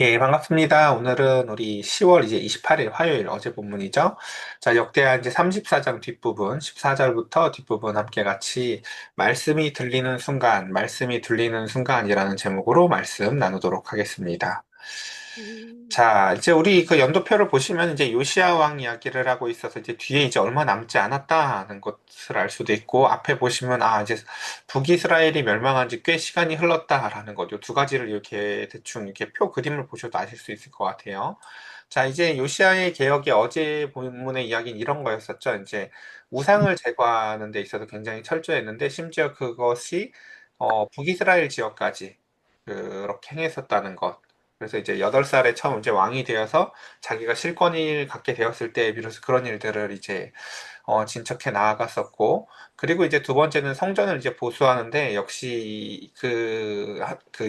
예, 반갑습니다. 오늘은 우리 10월 이제 28일 화요일 어제 본문이죠. 자, 역대하 이제 34장 뒷부분, 14절부터 뒷부분 함께 같이 말씀이 들리는 순간이라는 제목으로 말씀 나누도록 하겠습니다. 음, 자, 이제 우리 그 연도표를 보시면 이제 요시아 왕 이야기를 하고 있어서 이제 뒤에 이제 얼마 남지 않았다는 것을 알 수도 있고, 앞에 보시면 이제 북이스라엘이 멸망한 지 꽤 시간이 흘렀다라는 것, 요두 가지를 이렇게 대충 이렇게 표 그림을 보셔도 아실 수 있을 것 같아요. 자, 이제 요시아의 개혁의 어제 본문의 이야기는 이런 거였었죠. 이제 우상을 제거하는 데 있어서 굉장히 철저했는데, 심지어 그것이 북이스라엘 지역까지 그렇게 행했었다는 것. 그래서 이제 8살에 처음 이제 왕이 되어서 자기가 실권을 갖게 되었을 때 비로소 그런 일들을 이제 진척해 나아갔었고, 그리고 이제 두 번째는 성전을 이제 보수하는데, 역시 그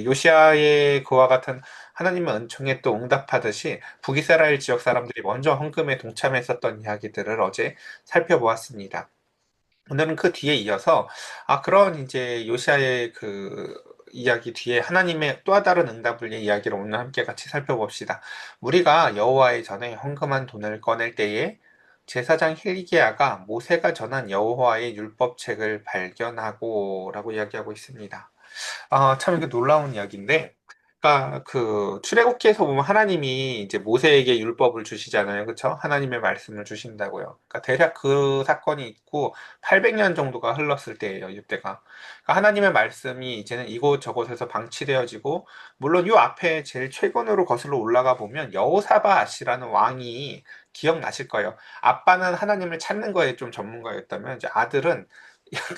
요시아의 그와 같은 하나님의 은총에 또 응답하듯이 북이스라엘 지역 사람들이 먼저 헌금에 동참했었던 이야기들을 어제 살펴보았습니다. 오늘은 그 뒤에 이어서 그런 이제 요시아의 그 이야기 뒤에 하나님의 또 다른 응답을 위한 이야기를 오늘 함께 같이 살펴봅시다. 우리가 여호와의 전에 헌금한 돈을 꺼낼 때에 제사장 힐기야가 모세가 전한 여호와의 율법책을 발견하고라고 이야기하고 있습니다. 참 이게 놀라운 이야기인데, 그러니까 그 출애굽기에서 보면 하나님이 이제 모세에게 율법을 주시잖아요, 그렇죠? 하나님의 말씀을 주신다고요. 그러니까 대략 그 사건이 있고 800년 정도가 흘렀을 때예요, 이때가. 그러니까 하나님의 말씀이 이제는 이곳저곳에서 방치되어지고, 물론 요 앞에 제일 최근으로 거슬러 올라가 보면 여호사밧이라는 왕이 기억나실 거예요. 아빠는 하나님을 찾는 거에 좀 전문가였다면 이제 아들은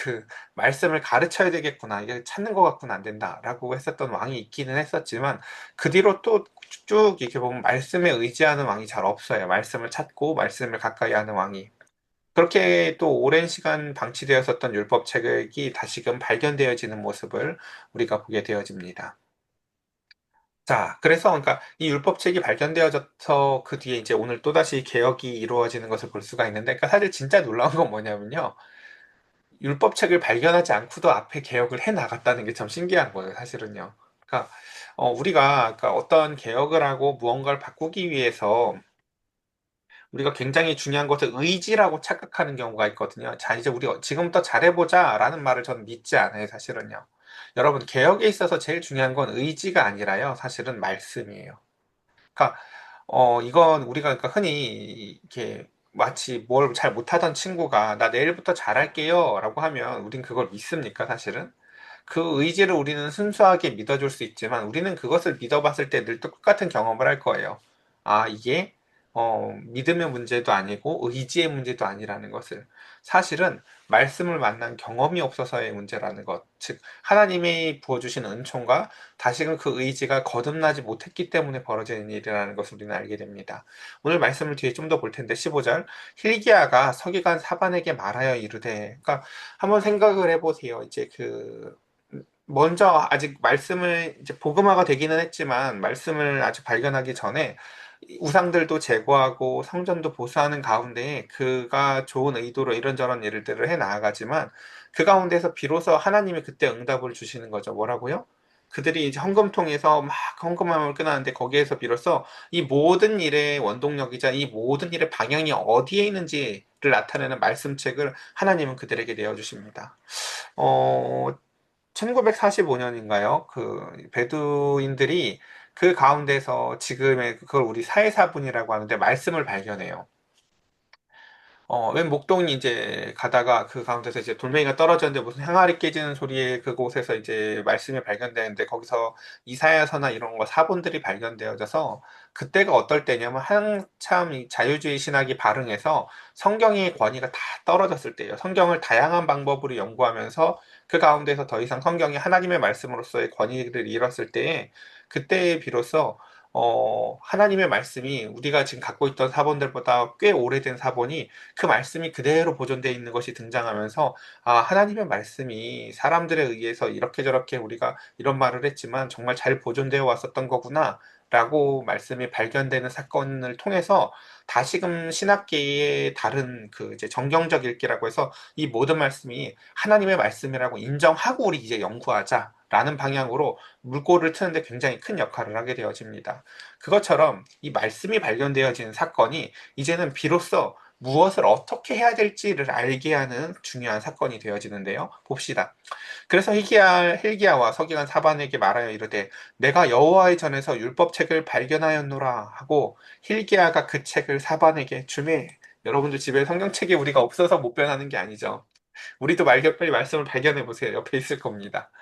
그 말씀을 가르쳐야 되겠구나. 이게 찾는 것 같구나 안 된다라고 했었던 왕이 있기는 했었지만 그 뒤로 또 쭉 이렇게 보면 말씀에 의지하는 왕이 잘 없어요. 말씀을 찾고 말씀을 가까이 하는 왕이. 그렇게 또 오랜 시간 방치되었었던 율법책이 다시금 발견되어지는 모습을 우리가 보게 되어집니다. 자, 그래서 그러니까 이 율법책이 발견되어져서 그 뒤에 이제 오늘 또다시 개혁이 이루어지는 것을 볼 수가 있는데, 그러니까 사실 진짜 놀라운 건 뭐냐면요. 율법책을 발견하지 않고도 앞에 개혁을 해 나갔다는 게 참 신기한 거예요, 사실은요. 그러니까 우리가 어떤 개혁을 하고 무언가를 바꾸기 위해서 우리가 굉장히 중요한 것을 의지라고 착각하는 경우가 있거든요. 자, 이제 우리 지금부터 잘해보자라는 말을 저는 믿지 않아요, 사실은요. 여러분, 개혁에 있어서 제일 중요한 건 의지가 아니라요, 사실은 말씀이에요. 그러니까 이건 우리가 그러니까 흔히 이렇게 마치 뭘 잘 못하던 친구가 나 내일부터 잘할게요 라고 하면 우린 그걸 믿습니까, 사실은? 그 의지를 우리는 순수하게 믿어줄 수 있지만 우리는 그것을 믿어봤을 때 늘 똑같은 경험을 할 거예요. 이게 믿음의 문제도 아니고 의지의 문제도 아니라는 것을. 사실은 말씀을 만난 경험이 없어서의 문제라는 것. 즉, 하나님이 부어주신 은총과 다시금 그 의지가 거듭나지 못했기 때문에 벌어지는 일이라는 것을 우리는 알게 됩니다. 오늘 말씀을 뒤에 좀 더 볼 텐데 15절 힐기야가 서기관 사반에게 말하여 이르되, 그러니까 한번 생각을 해보세요. 이제 먼저 아직 말씀을 이제 복음화가 되기는 했지만 말씀을 아직 발견하기 전에 우상들도 제거하고 성전도 보수하는 가운데 그가 좋은 의도로 이런저런 일들을 해 나아가지만 그 가운데서 비로소 하나님이 그때 응답을 주시는 거죠. 뭐라고요? 그들이 이제 헌금통에서 막 헌금함을 끊었는데 거기에서 비로소 이 모든 일의 원동력이자 이 모든 일의 방향이 어디에 있는지를 나타내는 말씀책을 하나님은 그들에게 내어주십니다. 어, 1945년인가요? 그 베두인들이 그 가운데서 지금의 그걸 우리 사해사분이라고 하는데 말씀을 발견해요. 웬 목동이 이제 가다가 그 가운데서 이제 돌멩이가 떨어졌는데 무슨 항아리 깨지는 소리에 그곳에서 이제 말씀이 발견되는데 거기서 이사야서나 이런 거 사본들이 발견되어져서 그때가 어떨 때냐면 한참 이 자유주의 신학이 발흥해서 성경의 권위가 다 떨어졌을 때예요. 성경을 다양한 방법으로 연구하면서 그 가운데서 더 이상 성경이 하나님의 말씀으로서의 권위를 잃었을 때에 그때에 비로소 하나님의 말씀이 우리가 지금 갖고 있던 사본들보다 꽤 오래된 사본이 그 말씀이 그대로 보존되어 있는 것이 등장하면서 하나님의 말씀이 사람들에 의해서 이렇게 저렇게 우리가 이런 말을 했지만 정말 잘 보존되어 왔었던 거구나. 라고 말씀이 발견되는 사건을 통해서 다시금 신학계의 다른 그 이제 정경적 읽기라고 해서 이 모든 말씀이 하나님의 말씀이라고 인정하고 우리 이제 연구하자. 라는 방향으로 물꼬를 트는데 굉장히 큰 역할을 하게 되어집니다. 그것처럼 이 말씀이 발견되어지는 사건이 이제는 비로소 무엇을 어떻게 해야 될지를 알게 하는 중요한 사건이 되어지는데요. 봅시다. 그래서 힐기야와 서기관 사반에게 말하여 이르되 내가 여호와의 전에서 율법책을 발견하였노라 하고 힐기야가 그 책을 사반에게 주매. 여러분들 집에 성경책이 우리가 없어서 못 변하는 게 아니죠. 우리도 빨리 말씀을 발견해 보세요. 옆에 있을 겁니다.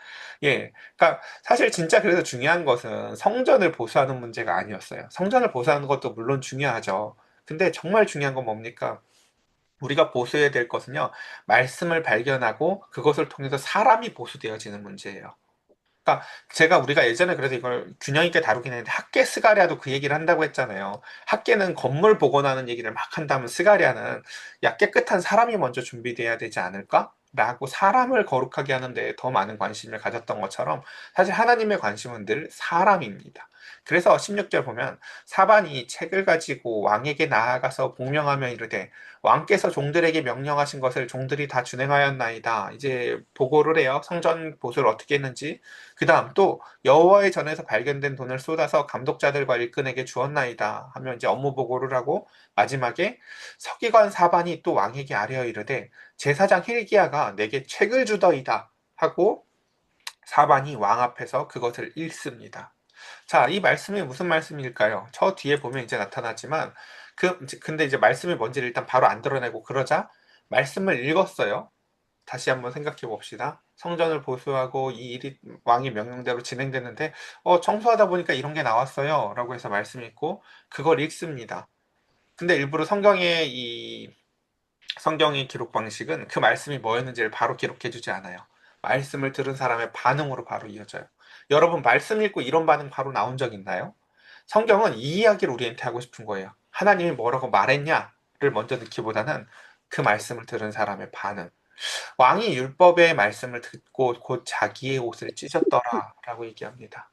예. 그러니까 사실 진짜 그래서 중요한 것은 성전을 보수하는 문제가 아니었어요. 성전을 보수하는 것도 물론 중요하죠. 근데 정말 중요한 건 뭡니까? 우리가 보수해야 될 것은요, 말씀을 발견하고 그것을 통해서 사람이 보수되어지는 문제예요. 그러니까 우리가 예전에 그래서 이걸 균형 있게 다루긴 했는데 학계 스가랴도 그 얘기를 한다고 했잖아요. 학계는 건물 복원하는 얘기를 막 한다면 스가랴는 야 깨끗한 사람이 먼저 준비돼야 되지 않을까? 라고 사람을 거룩하게 하는데 더 많은 관심을 가졌던 것처럼 사실 하나님의 관심은 늘 사람입니다. 그래서 16절 보면 사반이 책을 가지고 왕에게 나아가서 복명하며 이르되 왕께서 종들에게 명령하신 것을 종들이 다 준행하였나이다. 이제 보고를 해요. 성전 보수를 어떻게 했는지. 그 다음 또 여호와의 전에서 발견된 돈을 쏟아서 감독자들과 일꾼에게 주었나이다 하면 이제 업무 보고를 하고 마지막에 서기관 사반이 또 왕에게 아뢰어 이르되 제사장 힐기야가 내게 책을 주더이다 하고 사반이 왕 앞에서 그것을 읽습니다. 자, 이 말씀이 무슨 말씀일까요? 저 뒤에 보면 이제 나타나지만 근데 이제 말씀이 뭔지를 일단 바로 안 드러내고 그러자 말씀을 읽었어요. 다시 한번 생각해 봅시다. 성전을 보수하고 이 일이 왕의 명령대로 진행됐는데, 청소하다 보니까 이런 게 나왔어요. 라고 해서 말씀이 있고, 그걸 읽습니다. 근데 일부러 성경의 기록 방식은 그 말씀이 뭐였는지를 바로 기록해 주지 않아요. 말씀을 들은 사람의 반응으로 바로 이어져요. 여러분, 말씀 읽고 이런 반응 바로 나온 적 있나요? 성경은 이 이야기를 우리한테 하고 싶은 거예요. 하나님이 뭐라고 말했냐를 먼저 듣기보다는 그 말씀을 들은 사람의 반응. 왕이 율법의 말씀을 듣고 곧 자기의 옷을 찢었더라라고 얘기합니다.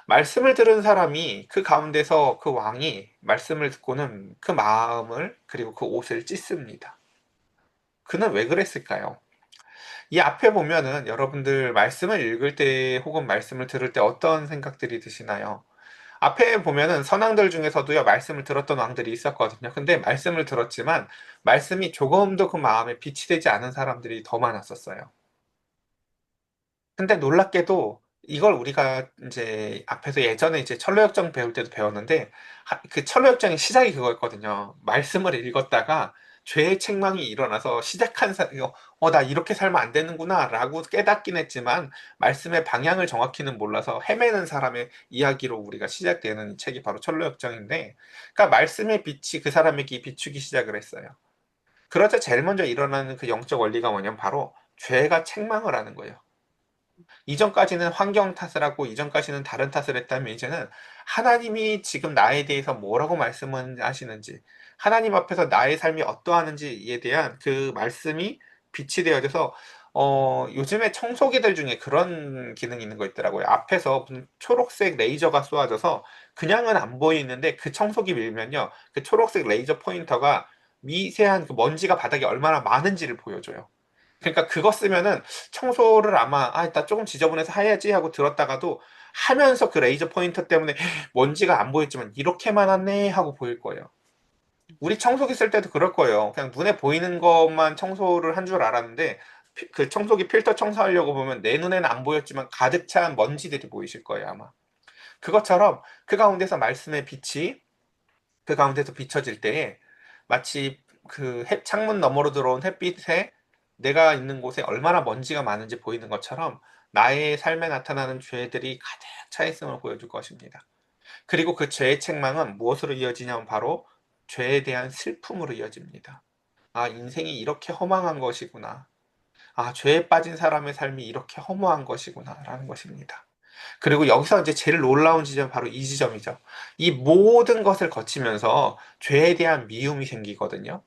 말씀을 들은 사람이 그 가운데서 그 왕이 말씀을 듣고는 그 마음을 그리고 그 옷을 찢습니다. 그는 왜 그랬을까요? 이 앞에 보면은 여러분들 말씀을 읽을 때 혹은 말씀을 들을 때 어떤 생각들이 드시나요? 앞에 보면은 선왕들 중에서도요, 말씀을 들었던 왕들이 있었거든요. 근데 말씀을 들었지만, 말씀이 조금도 그 마음에 빛이 되지 않은 사람들이 더 많았었어요. 근데 놀랍게도 이걸 우리가 이제 앞에서 예전에 이제 철로역정 배울 때도 배웠는데 그 철로역정의 시작이 그거였거든요. 말씀을 읽었다가 죄의 책망이 일어나서 나 이렇게 살면 안 되는구나라고 깨닫긴 했지만 말씀의 방향을 정확히는 몰라서 헤매는 사람의 이야기로 우리가 시작되는 책이 바로 철로역정인데, 그러니까 말씀의 빛이 그 다람에게 비추기 시작을 했어요. 그러자 제일 먼저 일어나는 그 영적 원리가 뭐냐면 바로 죄가 책망을 하는 거예요. 이전까지는 환경 탓을 하고 이전까지는 다른 탓을 했다면 이제는 하나님이 지금 나에 대해서 뭐라고 말씀을 하시는지, 하나님 앞에서 나의 삶이 어떠하는지에 대한 그 말씀이 빛이 되어져서 요즘에 청소기들 중에 그런 기능이 있는 거 있더라고요. 앞에서 무슨 초록색 레이저가 쏘아져서 그냥은 안 보이는데 그 청소기 밀면요, 그 초록색 레이저 포인터가 미세한 그 먼지가 바닥에 얼마나 많은지를 보여줘요. 그러니까 그거 쓰면은 청소를 아마 나 조금 지저분해서 해야지 하고 들었다가도 하면서 그 레이저 포인터 때문에 먼지가 안 보였지만 이렇게만 하네 하고 보일 거예요. 우리 청소기 쓸 때도 그럴 거예요. 그냥 눈에 보이는 것만 청소를 한 줄 알았는데 그 청소기 필터 청소하려고 보면 내 눈에는 안 보였지만 가득 찬 먼지들이 보이실 거예요, 아마. 그것처럼 그 가운데서 말씀의 빛이 그 가운데서 비춰질 때에 마치 그 창문 너머로 들어온 햇빛에 내가 있는 곳에 얼마나 먼지가 많은지 보이는 것처럼 나의 삶에 나타나는 죄들이 가득 차 있음을 보여줄 것입니다. 그리고 그 죄의 책망은 무엇으로 이어지냐면 바로 죄에 대한 슬픔으로 이어집니다. 인생이 이렇게 허망한 것이구나. 죄에 빠진 사람의 삶이 이렇게 허무한 것이구나. 라는 것입니다. 그리고 여기서 이제 제일 놀라운 지점은 바로 이 지점이죠. 이 모든 것을 거치면서 죄에 대한 미움이 생기거든요.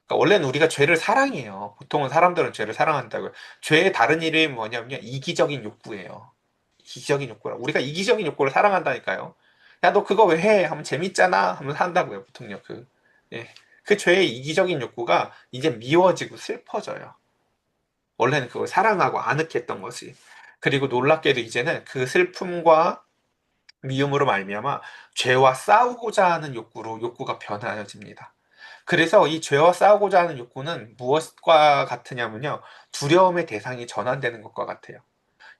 그러니까 원래는 우리가 죄를 사랑해요. 보통은 사람들은 죄를 사랑한다고요. 죄의 다른 이름이 뭐냐면요, 이기적인 욕구예요. 이기적인 욕구라. 우리가 이기적인 욕구를 사랑한다니까요. 야, 너 그거 왜 해? 하면 재밌잖아. 하면서 한다고요, 보통요. 예. 그 죄의 이기적인 욕구가 이제 미워지고 슬퍼져요. 원래는 그걸 사랑하고 아늑했던 것이. 그리고 놀랍게도 이제는 그 슬픔과 미움으로 말미암아 죄와 싸우고자 하는 욕구가 변하여집니다. 그래서 이 죄와 싸우고자 하는 욕구는 무엇과 같으냐면요. 두려움의 대상이 전환되는 것과 같아요.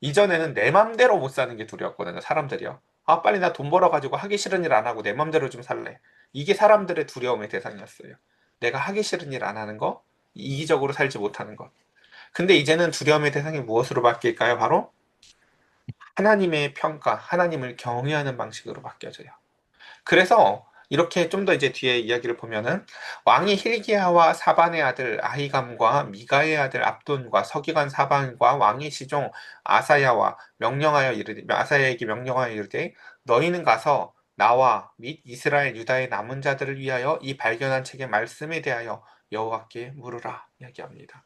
이전에는 내 맘대로 못 사는 게 두려웠거든요. 사람들이요. 아, 빨리 나 돈 벌어가지고 하기 싫은 일 안 하고 내 맘대로 좀 살래. 이게 사람들의 두려움의 대상이었어요. 내가 하기 싫은 일 안 하는 거, 이기적으로 살지 못하는 것. 근데 이제는 두려움의 대상이 무엇으로 바뀔까요? 바로 하나님의 평가, 하나님을 경외하는 방식으로 바뀌어져요. 그래서 이렇게 좀 더 이제 뒤에 이야기를 보면은 왕이 힐기야와 사반의 아들 아히감과 미가의 아들 압돈과 서기관 사반과 왕의 시종 아사야에게 명령하여 이르되 너희는 가서 나와 및 이스라엘 유다의 남은 자들을 위하여 이 발견한 책의 말씀에 대하여 여호와께 물으라 이야기합니다.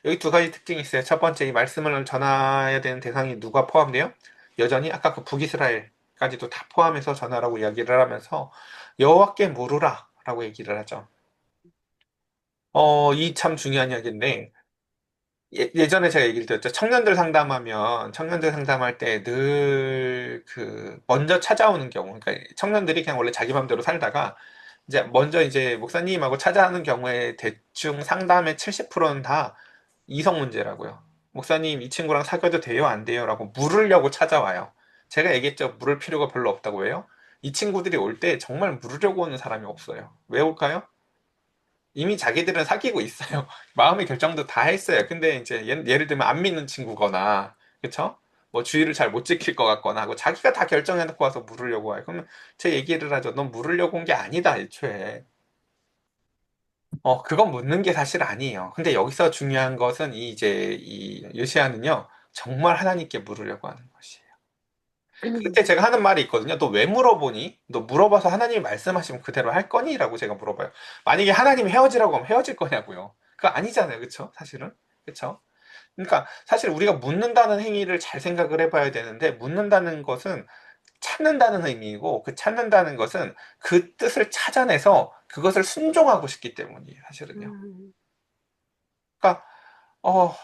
여기 두 가지 특징이 있어요. 첫 번째, 이 말씀을 전해야 되는 대상이 누가 포함돼요? 여전히 아까 그 북이스라엘까지도 다 포함해서 전하라고 이야기를 하면서 여호와께 물으라 라고 얘기를 하죠. 이 참 중요한 이야기인데 예전에 제가 얘기를 드렸죠. 청년들 상담할 때 늘 먼저 찾아오는 경우, 그러니까 청년들이 그냥 원래 자기 맘대로 살다가 이제 먼저 이제 목사님하고 찾아오는 경우에 대충 상담의 70%는 다 이성 문제라고요. 목사님, 이 친구랑 사귀어도 돼요? 안 돼요? 라고 물으려고 찾아와요. 제가 얘기했죠. 물을 필요가 별로 없다고. 왜요? 이 친구들이 올 때 정말 물으려고 오는 사람이 없어요. 왜 올까요? 이미 자기들은 사귀고 있어요. 마음의 결정도 다 했어요. 근데 이제 예를 들면 안 믿는 친구거나, 그쵸? 뭐 주의를 잘 못 지킬 것 같거나 하고 자기가 다 결정해놓고 와서 물으려고 와요. 그러면 제 얘기를 하죠. 넌 물으려고 온 게 아니다, 애초에. 그건 묻는 게 사실 아니에요. 근데 여기서 중요한 것은 이 요시아는요, 정말 하나님께 물으려고 하는 것이에요. 그때 제가 하는 말이 있거든요. 너 왜 물어보니? 너 물어봐서 하나님이 말씀하시면 그대로 할 거니? 라고 제가 물어봐요. 만약에 하나님이 헤어지라고 하면 헤어질 거냐고요. 그거 아니잖아요. 그쵸? 사실은. 그쵸? 그러니까 사실 우리가 묻는다는 행위를 잘 생각을 해봐야 되는데, 묻는다는 것은 찾는다는 의미이고, 그 찾는다는 것은 그 뜻을 찾아내서 그것을 순종하고 싶기 때문이에요. 사실은요. 음, 그러니까 어,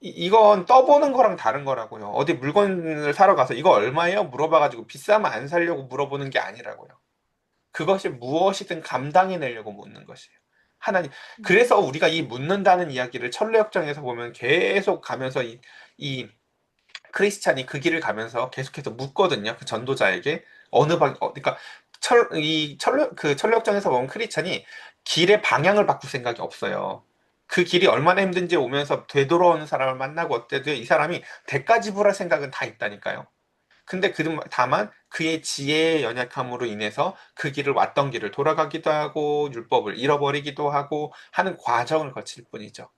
이건 떠보는 거랑 다른 거라고요. 어디 물건을 사러 가서 이거 얼마예요? 물어봐가지고 비싸면 안 사려고 물어보는 게 아니라고요. 그것이 무엇이든 감당해내려고 묻는 것이에요. 하나님. 그래서 우리가 이 묻는다는 이야기를 철로역정에서 보면 계속 가면서 이 크리스찬이 그 길을 가면서 계속해서 묻거든요. 그 전도자에게 그러니까 철로역정에서 보면 크리스찬이 길의 방향을 바꿀 생각이 없어요. 그 길이 얼마나 힘든지 오면서 되돌아오는 사람을 만나고 어때도 이 사람이 대가 지불할 생각은 다 있다니까요. 근데 다만 그의 지혜의 연약함으로 인해서 그 길을 왔던 길을 돌아가기도 하고 율법을 잃어버리기도 하고 하는 과정을 거칠 뿐이죠.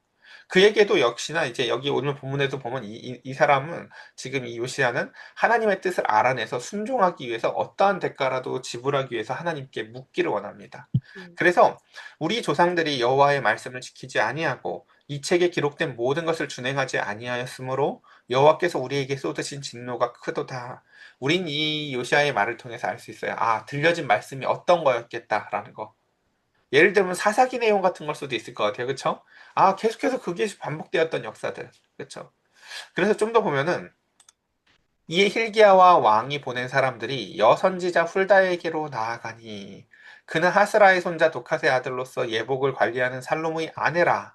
그에게도 역시나 이제 여기 오늘 본문에도 보면 이 사람은 지금 이 요시아는 하나님의 뜻을 알아내서 순종하기 위해서 어떠한 대가라도 지불하기 위해서 하나님께 묻기를 원합니다. 음, 그래서 우리 조상들이 여호와의 말씀을 지키지 아니하고 이 책에 기록된 모든 것을 준행하지 아니하였으므로 여호와께서 우리에게 쏟으신 진노가 크도다. 우린 이 요시아의 말을 통해서 알 수 있어요. 아, 들려진 말씀이 어떤 거였겠다라는 거. 예를 들면 사사기 내용 같은 걸 수도 있을 것 같아요. 그쵸? 아, 계속해서 그게 반복되었던 역사들. 그쵸? 그래서 좀 더 보면은 이에 힐기야와 왕이 보낸 사람들이 여선지자 훌다에게로 나아가니 그는 하스라의 손자 도카의 아들로서 예복을 관리하는 살롬의 아내라.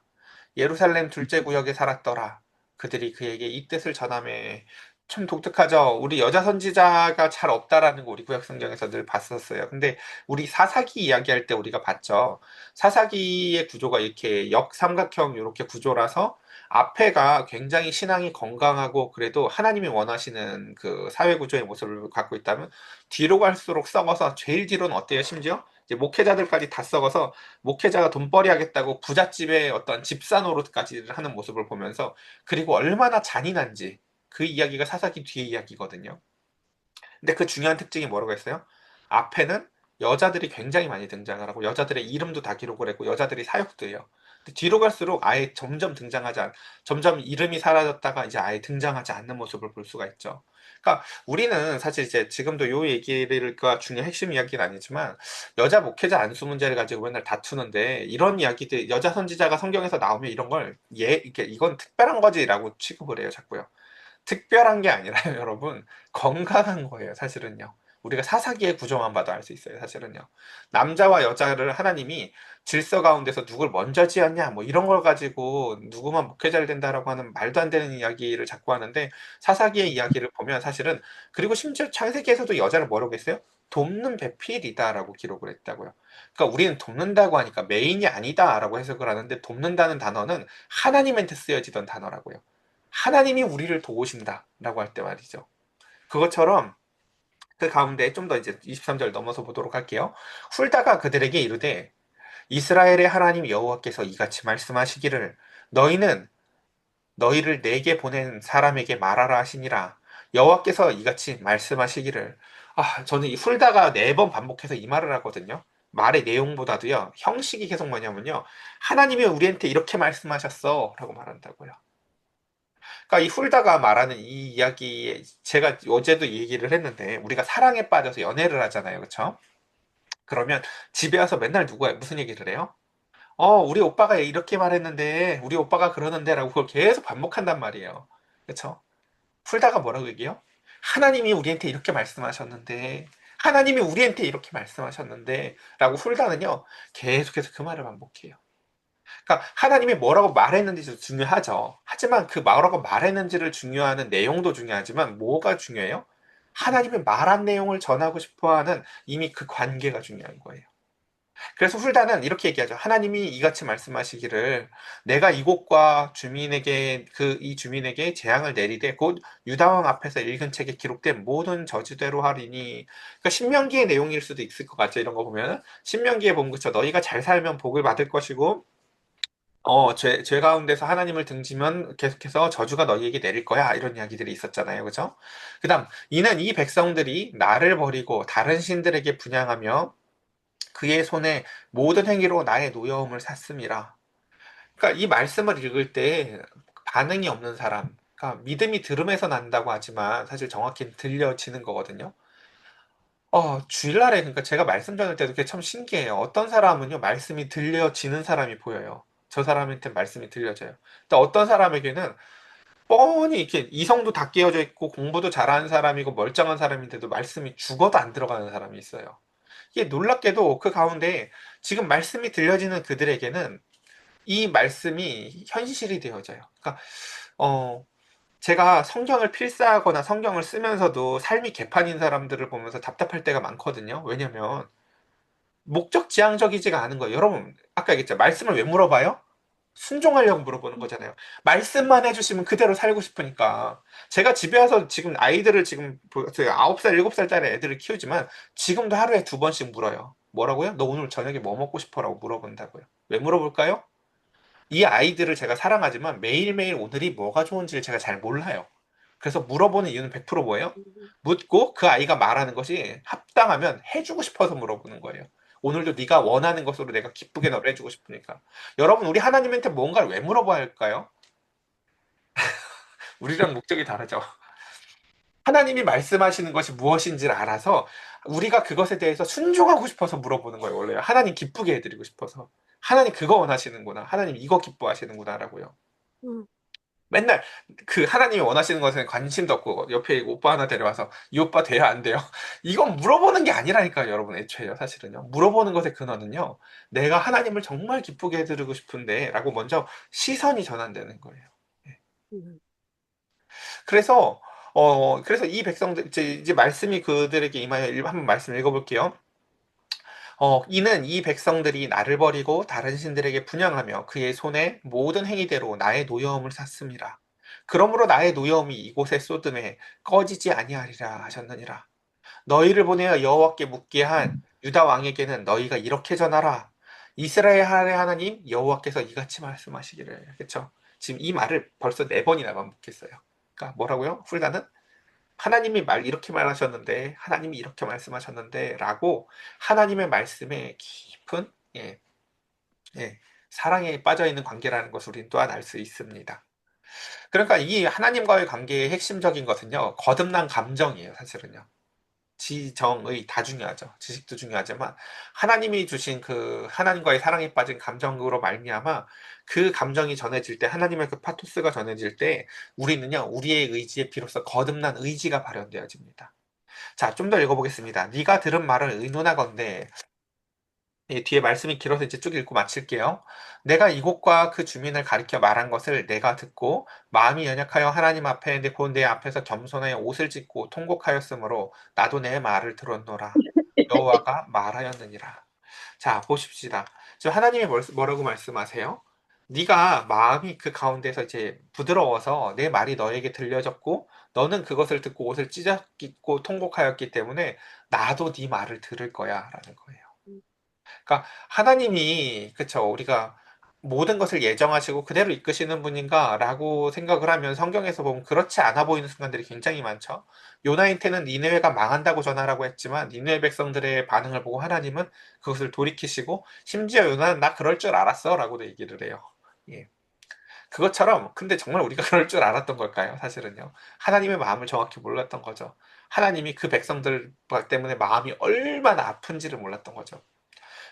예루살렘 둘째 구역에 살았더라. 그들이 그에게 이 뜻을 전하매 참 독특하죠. 우리 여자 선지자가 잘 없다라는 거 우리 구약 성경에서 늘 봤었어요. 근데 우리 사사기 이야기할 때 우리가 봤죠. 사사기의 구조가 이렇게 역삼각형 이렇게 구조라서 앞에가 굉장히 신앙이 건강하고 그래도 하나님이 원하시는 그 사회 구조의 모습을 갖고 있다면 뒤로 갈수록 썩어서 제일 뒤로는 어때요? 심지어 이제 목회자들까지 다 썩어서 목회자가 돈벌이 하겠다고 부잣집의 어떤 집사 노릇까지 하는 모습을 보면서 그리고 얼마나 잔인한지 그 이야기가 사사기 뒤의 이야기거든요. 근데 그 중요한 특징이 뭐라고 했어요? 앞에는 여자들이 굉장히 많이 등장을 하고 여자들의 이름도 다 기록을 했고 여자들이 사역도 해요. 근데 뒤로 갈수록 아예 점점 이름이 사라졌다가 이제 아예 등장하지 않는 모습을 볼 수가 있죠. 그러니까 우리는 사실 이제 지금도 요 얘기가 중요한 핵심 이야기는 아니지만 여자 목회자 안수 문제를 가지고 맨날 다투는데 이런 이야기들 여자 선지자가 성경에서 나오면 이런 걸 이게 이건 특별한 거지라고 취급을 해요, 자꾸요. 특별한 게 아니라요, 여러분. 건강한 거예요, 사실은요. 우리가 사사기의 구조만 봐도 알 수 있어요, 사실은요. 남자와 여자를 하나님이 질서 가운데서 누굴 먼저 지었냐, 뭐 이런 걸 가지고 누구만 목회자를 된다라고 하는 말도 안 되는 이야기를 자꾸 하는데 사사기의 이야기를 보면 사실은 그리고 심지어 창세기에서도 여자를 뭐라고 했어요? 돕는 배필이다라고 기록을 했다고요. 그러니까 우리는 돕는다고 하니까 메인이 아니다라고 해석을 하는데 돕는다는 단어는 하나님한테 쓰여지던 단어라고요. 하나님이 우리를 도우신다라고 할 때 말이죠. 그것처럼 그 가운데 좀 더 이제 23절 넘어서 보도록 할게요. 훌다가 그들에게 이르되 이스라엘의 하나님 여호와께서 이같이 말씀하시기를 너희는 너희를 내게 보낸 사람에게 말하라 하시니라. 여호와께서 이같이 말씀하시기를 저는 이 훌다가 4번 반복해서 이 말을 하거든요. 말의 내용보다도요. 형식이 계속 뭐냐면요. 하나님이 우리한테 이렇게 말씀하셨어 라고 말한다고요. 그러니까 이 훌다가 말하는 이 이야기 제가 어제도 얘기를 했는데 우리가 사랑에 빠져서 연애를 하잖아요. 그렇죠? 그러면 집에 와서 맨날 누가 무슨 얘기를 해요? 우리 오빠가 이렇게 말했는데 우리 오빠가 그러는데라고 그걸 계속 반복한단 말이에요. 그렇죠? 훌다가 뭐라고 얘기해요? 하나님이 우리한테 이렇게 말씀하셨는데 하나님이 우리한테 이렇게 말씀하셨는데 라고 훌다는요. 계속해서 그 말을 반복해요. 그러니까 하나님이 뭐라고 말했는지도 중요하죠. 하지만 그 뭐라고 말했는지를 중요하는 내용도 중요하지만 뭐가 중요해요? 하나님이 말한 내용을 전하고 싶어 하는 이미 그 관계가 중요한 거예요. 그래서 훌다는 이렇게 얘기하죠. 하나님이 이같이 말씀하시기를 내가 이곳과 주민에게 이 주민에게 재앙을 내리되 곧 유다 왕 앞에서 읽은 책에 기록된 모든 저주대로 하리니. 그러니까 신명기의 내용일 수도 있을 것 같죠. 이런 거 보면 신명기에 보면 그쵸. 너희가 잘 살면 복을 받을 것이고 죄 가운데서 하나님을 등지면 계속해서 저주가 너희에게 내릴 거야. 이런 이야기들이 있었잖아요. 그죠? 그 다음, 이는 이 백성들이 나를 버리고 다른 신들에게 분향하며 그의 손에 모든 행위로 나의 노여움을 샀음이라. 그러니까 이 말씀을 읽을 때 반응이 없는 사람, 그러니까 믿음이 들음에서 난다고 하지만 사실 정확히 들려지는 거거든요. 주일날에, 그러니까 제가 말씀 전할 때도 그게 참 신기해요. 어떤 사람은요, 말씀이 들려지는 사람이 보여요. 저 사람한테 말씀이 들려져요. 근데 어떤 사람에게는 뻔히 이렇게 이성도 다 깨어져 있고 공부도 잘하는 사람이고 멀쩡한 사람인데도 말씀이 죽어도 안 들어가는 사람이 있어요. 이게 놀랍게도 그 가운데 지금 말씀이 들려지는 그들에게는 이 말씀이 현실이 되어져요. 그러니까, 어, 제가 성경을 필사하거나 성경을 쓰면서도 삶이 개판인 사람들을 보면서 답답할 때가 많거든요. 왜냐면 목적지향적이지가 않은 거예요. 여러분, 아까 얘기했죠. 말씀을 왜 물어봐요? 순종하려고 물어보는 거잖아요. 말씀만 해주시면 그대로 살고 싶으니까. 제가 집에 와서 지금 아이들을 지금 9살, 7살짜리 애들을 키우지만 지금도 하루에 2번씩 물어요. 뭐라고요? 너 오늘 저녁에 뭐 먹고 싶어? 라고 물어본다고요. 왜 물어볼까요? 이 아이들을 제가 사랑하지만 매일매일 오늘이 뭐가 좋은지를 제가 잘 몰라요. 그래서 물어보는 이유는 100% 뭐예요? 묻고 그 아이가 말하는 것이 합당하면 해주고 싶어서 물어보는 거예요. 오늘도 네가 원하는 것으로 내가 기쁘게 너를 해주고 싶으니까. 여러분, 우리 하나님한테 뭔가를 왜 물어봐야 할까요? 우리랑 목적이 다르죠. 하나님이 말씀하시는 것이 무엇인지를 알아서 우리가 그것에 대해서 순종하고 싶어서 물어보는 거예요, 원래. 하나님 기쁘게 해드리고 싶어서. 하나님 그거 원하시는구나. 하나님 이거 기뻐하시는구나라고요. 음, 맨날 그 하나님이 원하시는 것에 관심도 없고 옆에 오빠 하나 데려와서 이 오빠 돼요 안 돼요? 이건 물어보는 게 아니라니까요, 여러분. 애초에요, 사실은요. 물어보는 것의 근원은요. 내가 하나님을 정말 기쁘게 해드리고 싶은데 라고 먼저 시선이 전환되는 거예요. 예. 음, 그래서 이 백성들 이제 말씀이 그들에게 임하여 한번 말씀 읽어볼게요. 이는 이 백성들이 나를 버리고 다른 신들에게 분향하며 그의 손에 모든 행위대로 나의 노여움을 샀음이라. 그러므로 나의 노여움이 이곳에 쏟음에 꺼지지 아니하리라 하셨느니라. 너희를 보내어 여호와께 묻게 한 유다 왕에게는 너희가 이렇게 전하라. 이스라엘 하나님 여호와께서 이같이 말씀하시기를. 그렇죠? 지금 이 말을 벌써 4번이나 반복했어요. 그러니까 뭐라고요? 훌다는 하나님이 이렇게 말하셨는데, 하나님이 이렇게 말씀하셨는데, 라고 하나님의 말씀에 깊은, 예, 사랑에 빠져 있는 관계라는 것을 우리는 또한 알 수 있습니다. 그러니까 이 하나님과의 관계의 핵심적인 것은요, 거듭난 감정이에요, 사실은요. 지정의 다 중요하죠. 지식도 중요하지만 하나님이 주신 그 하나님과의 사랑에 빠진 감정으로 말미암아 그 감정이 전해질 때 하나님의 그 파토스가 전해질 때 우리는요 우리의 의지에 비로소 거듭난 의지가 발현되어집니다. 자, 좀 더 읽어보겠습니다. 네가 들은 말을 의논하건대 이 뒤에 말씀이 길어서 이제 쭉 읽고 마칠게요. 내가 이곳과 그 주민을 가리켜 말한 것을 내가 듣고 마음이 연약하여 하나님 앞에 곧 내 앞에서 겸손하여 옷을 찢고 통곡하였으므로 나도 내 말을 들었노라. 여호와가 말하였느니라. 자, 보십시다. 지금 하나님이 뭐라고 말씀하세요? 네가 마음이 그 가운데서 이제 부드러워서 내 말이 너에게 들려졌고 너는 그것을 듣고 옷을 찢었고 통곡하였기 때문에 나도 네 말을 들을 거야라는 거예요. 그러니까 하나님이 그쵸 우리가 모든 것을 예정하시고 그대로 이끄시는 분인가라고 생각을 하면 성경에서 보면 그렇지 않아 보이는 순간들이 굉장히 많죠. 요나인테는 니느웨가 망한다고 전하라고 했지만 니느웨 백성들의 반응을 보고 하나님은 그것을 돌이키시고 심지어 요나는 나 그럴 줄 알았어라고도 얘기를 해요. 예. 그것처럼 근데 정말 우리가 그럴 줄 알았던 걸까요? 사실은요. 하나님의 마음을 정확히 몰랐던 거죠. 하나님이 그 백성들 때문에 마음이 얼마나 아픈지를 몰랐던 거죠.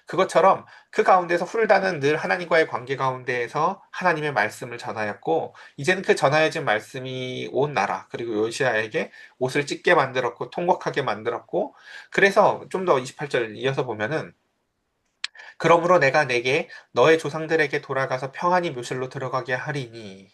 그것처럼 그 가운데서 훌다는 늘 하나님과의 관계 가운데에서 하나님의 말씀을 전하였고 이제는 그 전하여진 말씀이 온 나라 그리고 요시아에게 옷을 찢게 만들었고 통곡하게 만들었고 그래서 좀 더 28절 이어서 보면은 그러므로 내가 내게 너의 조상들에게 돌아가서 평안히 묘실로 들어가게 하리니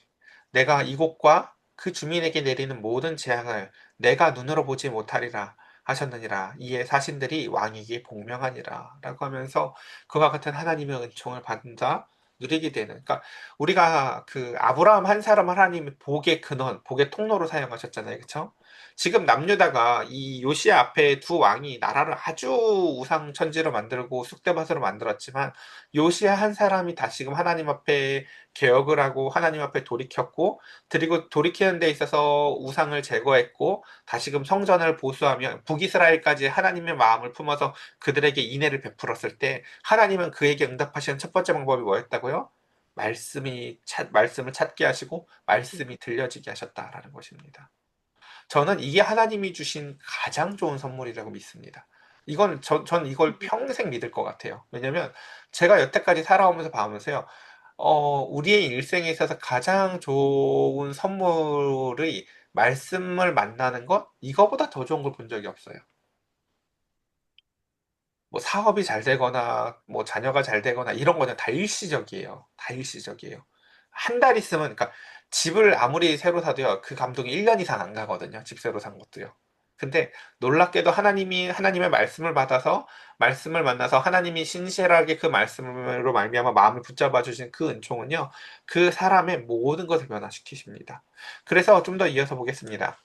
내가 이곳과 그 주민에게 내리는 모든 재앙을 내가 눈으로 보지 못하리라 하셨느니라. 이에 사신들이 왕에게 복명하니라. 라고 하면서 그와 같은 하나님의 은총을 받은 자 누리게 되는. 그러니까 우리가 그 아브라함 한 사람 하나님의 복의 근원, 복의 통로로 사용하셨잖아요. 그쵸? 지금 남유다가 이 요시야 앞에 두 왕이 나라를 아주 우상천지로 만들고 쑥대밭으로 만들었지만 요시야 한 사람이 다시금 하나님 앞에 개혁을 하고 하나님 앞에 돌이켰고 그리고 돌이키는 데 있어서 우상을 제거했고 다시금 성전을 보수하며 북이스라엘까지 하나님의 마음을 품어서 그들에게 인애를 베풀었을 때 하나님은 그에게 응답하시는 첫 번째 방법이 뭐였다고요? 말씀을 찾게 하시고 말씀이 들려지게 하셨다라는 것입니다. 저는 이게 하나님이 주신 가장 좋은 선물이라고 믿습니다. 전 이걸 평생 믿을 것 같아요. 왜냐면 제가 여태까지 살아오면서 봐오면서요, 우리의 일생에 있어서 가장 좋은 선물의 말씀을 만나는 것? 이거보다 더 좋은 걸 본 적이 없어요. 뭐 사업이 잘 되거나, 뭐 자녀가 잘 되거나, 이런 거는 다 일시적이에요. 다 일시적이에요. 한 달 있으면, 그러니까 집을 아무리 새로 사도요, 그 감동이 1년 이상 안 가거든요. 집 새로 산 것도요. 근데 놀랍게도 하나님의 말씀을 받아서, 말씀을 만나서 하나님이 신실하게 그 말씀으로 말미암아 마음을 붙잡아 주신 그 은총은요, 그 사람의 모든 것을 변화시키십니다. 그래서 좀 더 이어서 보겠습니다.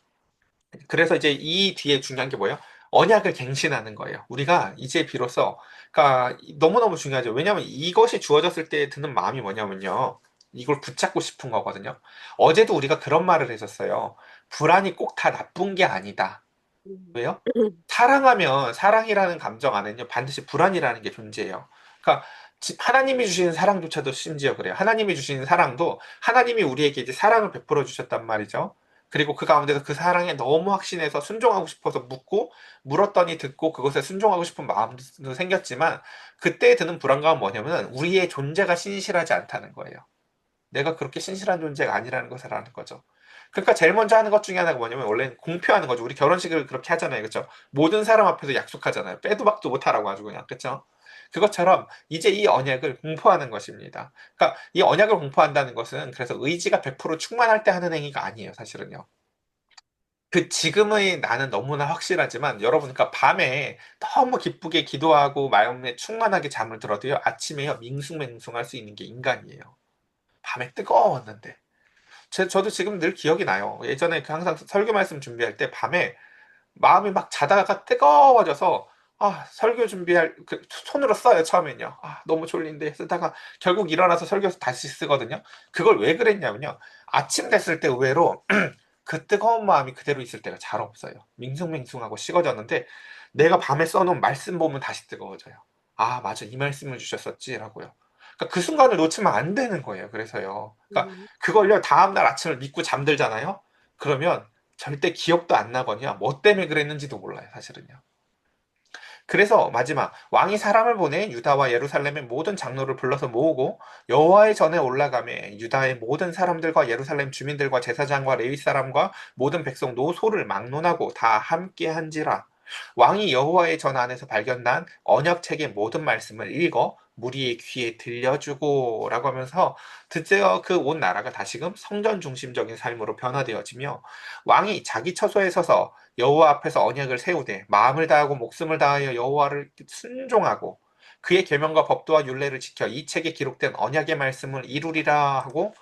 그래서 이제 이 뒤에 중요한 게 뭐예요? 언약을 갱신하는 거예요. 우리가 이제 비로소, 그러니까 너무너무 중요하죠. 왜냐하면 이것이 주어졌을 때 드는 마음이 뭐냐면요. 이걸 붙잡고 싶은 거거든요. 어제도 우리가 그런 말을 했었어요. 불안이 꼭 다 나쁜 게 아니다. 왜요? 사랑하면 사랑이라는 감정 안에는요 반드시 불안이라는 게 존재해요. 그러니까 하나님이 주시는 사랑조차도 심지어 그래요. 하나님이 주시는 사랑도 하나님이 우리에게 이제 사랑을 베풀어 주셨단 말이죠. 그리고 그 가운데서 그 사랑에 너무 확신해서 순종하고 싶어서 묻고 물었더니 듣고 그것에 순종하고 싶은 마음도 생겼지만 그때 드는 불안감은 뭐냐면 우리의 존재가 신실하지 않다는 거예요. 내가 그렇게 신실한 존재가 아니라는 것을 아는 거죠. 그러니까 제일 먼저 하는 것 중에 하나가 뭐냐면 원래는 공표하는 거죠. 우리 결혼식을 그렇게 하잖아요. 그렇죠? 모든 사람 앞에서 약속하잖아요. 빼도 박도 못하라고 아주 그냥. 그렇죠? 그것처럼 이제 이 언약을 공포하는 것입니다. 그러니까 이 언약을 공포한다는 것은 그래서 의지가 100% 충만할 때 하는 행위가 아니에요. 사실은요. 그 지금의 나는 너무나 확실하지만 여러분 그러니까 밤에 너무 기쁘게 기도하고 마음에 충만하게 잠을 들어도요. 아침에요. 밍숭맹숭할 수 있는 게 인간이에요. 밤에 뜨거웠는데. 저도 지금 늘 기억이 나요. 예전에 그 항상 설교 말씀 준비할 때 밤에 마음이 막 자다가 뜨거워져서 설교 준비할 손으로 써요 처음엔요. 너무 졸린데 쓰다가 결국 일어나서 설교 다시 쓰거든요. 그걸 왜 그랬냐면요. 아침 됐을 때 의외로 그 뜨거운 마음이 그대로 있을 때가 잘 없어요. 밍숭맹숭하고 식어졌는데 내가 밤에 써놓은 말씀 보면 다시 뜨거워져요. 맞아 이 말씀을 주셨었지라고요. 그러니까 그 순간을 놓치면 안 되는 거예요. 그래서요. 그러니까 그걸요 다음날 아침을 믿고 잠들잖아요. 그러면 절대 기억도 안 나거든요. 뭐 때문에 그랬는지도 몰라요, 사실은요. 그래서 마지막 왕이 사람을 보내 유다와 예루살렘의 모든 장로를 불러서 모으고 여호와의 전에 올라가매 유다의 모든 사람들과 예루살렘 주민들과 제사장과 레위 사람과 모든 백성도 소를 막론하고 다 함께 한지라. 왕이 여호와의 전 안에서 발견난 언약책의 모든 말씀을 읽어 무리의 귀에 들려주고라고 하면서 드디어 그 온 나라가 다시금 성전 중심적인 삶으로 변화되어지며 왕이 자기 처소에 서서 여호와 앞에서 언약을 세우되 마음을 다하고 목숨을 다하여 여호와를 순종하고 그의 계명과 법도와 율례를 지켜 이 책에 기록된 언약의 말씀을 이루리라 하고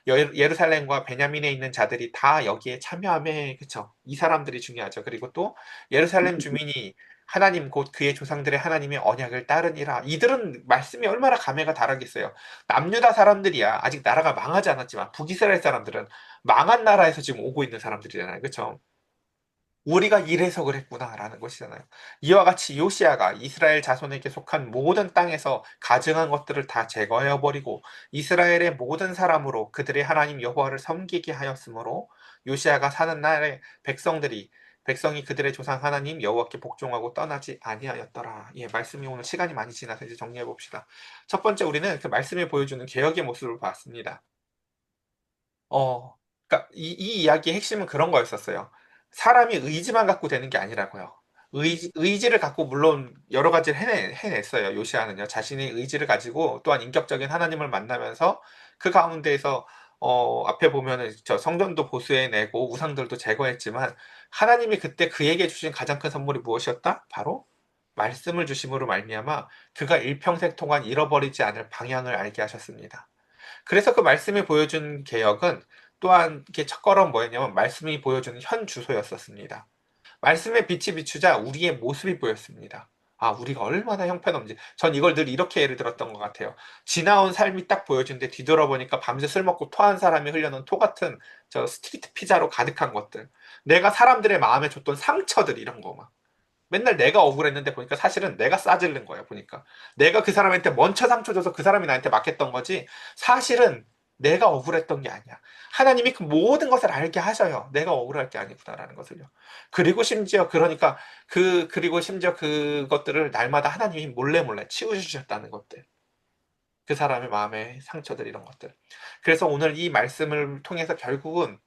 예루살렘과 베냐민에 있는 자들이 다 여기에 참여함에 그쵸? 이 사람들이 중요하죠. 그리고 또 예루살렘 주민이 하나님 곧 그의 조상들의 하나님의 언약을 따르니라. 이들은 말씀이 얼마나 감회가 다르겠어요. 남유다 사람들이야. 아직 나라가 망하지 않았지만 북이스라엘 사람들은 망한 나라에서 지금 오고 있는 사람들이잖아요. 그쵸? 우리가 이래서 그랬구나라는 것이잖아요. 이와 같이 요시아가 이스라엘 자손에게 속한 모든 땅에서 가증한 것들을 다 제거해 버리고 이스라엘의 모든 사람으로 그들의 하나님 여호와를 섬기게 하였으므로 요시아가 사는 날에 백성이 그들의 조상 하나님 여호와께 복종하고 떠나지 아니하였더라. 예, 말씀이 오늘 시간이 많이 지나서 이제 정리해 봅시다. 첫 번째 우리는 그 말씀이 보여주는 개혁의 모습을 봤습니다. 어, 그러니까 이 이야기의 핵심은 그런 거였었어요. 사람이 의지만 갖고 되는 게 아니라고요. 의지를 갖고 물론 여러 가지를 해냈어요. 요시아는요. 자신의 의지를 가지고 또한 인격적인 하나님을 만나면서 그 가운데에서 앞에 보면은 저 성전도 보수해내고 우상들도 제거했지만 하나님이 그때 그에게 주신 가장 큰 선물이 무엇이었다? 바로 말씀을 주심으로 말미암아 그가 일평생 동안 잃어버리지 않을 방향을 알게 하셨습니다. 그래서 그 말씀이 보여준 개혁은 또한 이게 첫걸음 뭐였냐면 말씀이 보여주는 현 주소였었습니다. 말씀의 빛이 비추자 우리의 모습이 보였습니다. 아, 우리가 얼마나 형편없는지. 전 이걸 늘 이렇게 예를 들었던 것 같아요. 지나온 삶이 딱 보여주는데 뒤돌아보니까 밤새 술 먹고 토한 사람이 흘려놓은 토 같은 저 스트리트 피자로 가득한 것들. 내가 사람들의 마음에 줬던 상처들 이런 거 막. 맨날 내가 억울했는데 보니까 사실은 내가 싸질른 거예요, 보니까. 내가 그 사람한테 먼저 상처 줘서 그 사람이 나한테 맞겠던 거지. 사실은 내가 억울했던 게 아니야. 하나님이 그 모든 것을 알게 하셔요. 내가 억울할 게 아니구나라는 것을요. 그리고 심지어 그것들을 날마다 하나님이 몰래 몰래 치우주셨다는 것들. 그 사람의 마음의 상처들 이런 것들. 그래서 오늘 이 말씀을 통해서 결국은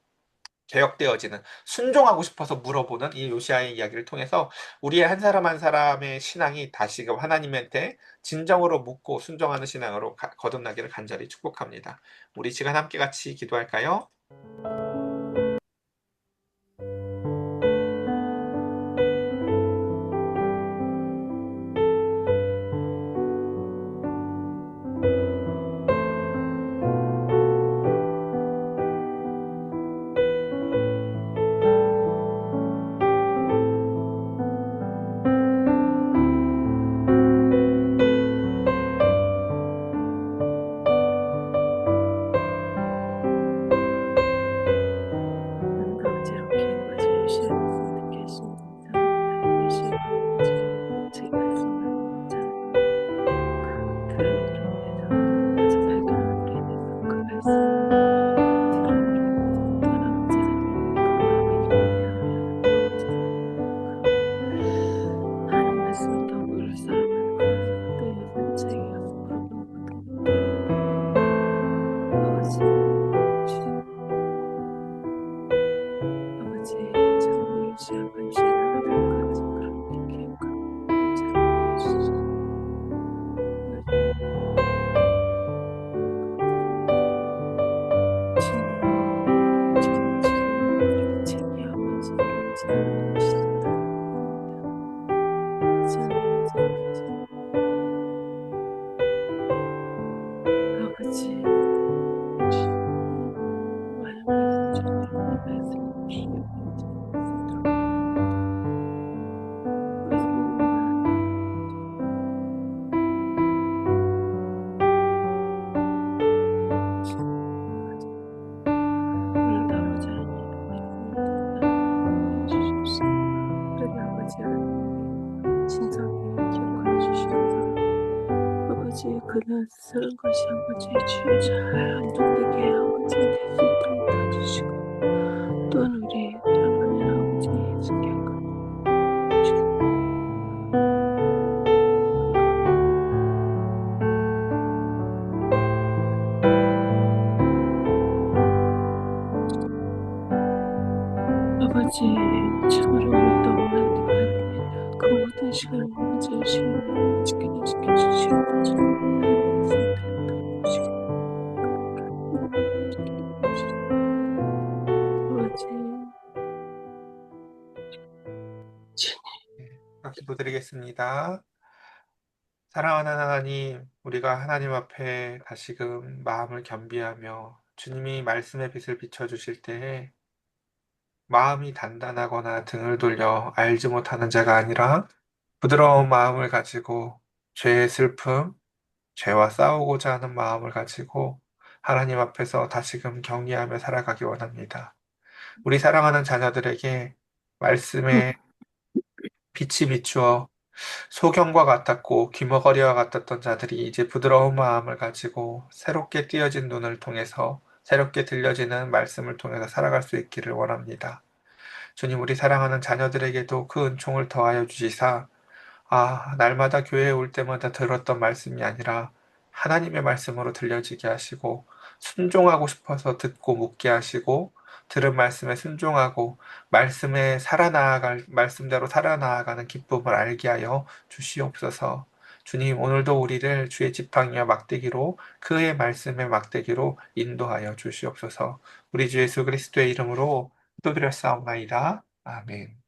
개혁되어지는 순종하고 싶어서 물어보는 이 요시아의 이야기를 통해서 우리의 한 사람 한 사람의 신앙이 다시금 하나님한테 진정으로 묻고 순종하는 신앙으로 거듭나기를 간절히 축복합니다. 우리 시간 함께 같이 기도할까요? 나는 아버지 이렇게 요시아 말씀을 듣게 하신 감사합니다. 요시아가 아버지 자기 말씀을 잘 들음으로 인해서 발견함으로 인해서 그 말씀을 들음으로 인해서 따라가지 않는 그 마음이 용기하며 하나님 말씀을 더 묵상하는 그런 사람들의 산책이었으므로 모든 것들을 아버지 참 요시아가 요시아를 같은 그런 기억하고 잘 주시고 지금 책이 아버지 우리를 지나가시다 아버지 말씀해 주님 말씀해 주시고 오늘도 아버지 하나님 말씀을 주십시오. 그러니 아버지 하나님 진정히 기억하여 주시옵소서. 아버지 그날 쓰는 것이 아버지 주의 잘 안정되게 아버지 될 수 있도록 도와주시고 또한 우리 아버지, 지금으로부터 하나님 하나님의 그 모든 시간을 아버지 주님이 지켜주시옵소서. 하나님 말씀 들었다 주시옵소서. 아버지, 주님, 기도드리겠습니다. 사랑하는 하나님, 우리가 하나님 앞에 다시금 마음을 겸비하며 주님이 말씀의 빛을 비춰주실 때에 마음이 단단하거나 등을 돌려 알지 못하는 자가 아니라 부드러운 마음을 가지고 죄의 슬픔, 죄와 싸우고자 하는 마음을 가지고 하나님 앞에서 다시금 경외하며 살아가기 원합니다. 우리 사랑하는 자녀들에게 말씀의 빛이 비추어 소경과 같았고 귀머거리와 같았던 자들이 이제 부드러운 마음을 가지고 새롭게 띄어진 눈을 통해서 새롭게 들려지는 말씀을 통해서 살아갈 수 있기를 원합니다. 주님, 우리 사랑하는 자녀들에게도 그 은총을 더하여 주시사 날마다 교회에 올 때마다 들었던 말씀이 아니라 하나님의 말씀으로 들려지게 하시고 순종하고 싶어서 듣고 묻게 하시고 들은 말씀에 순종하고 말씀대로 살아나아가는 기쁨을 알게 하여 주시옵소서. 주님, 오늘도 우리를 주의 지팡이와 막대기로 그의 말씀의 막대기로 인도하여 주시옵소서. 우리 주 예수 그리스도의 이름으로 기도드렸사옵나이다. 아멘.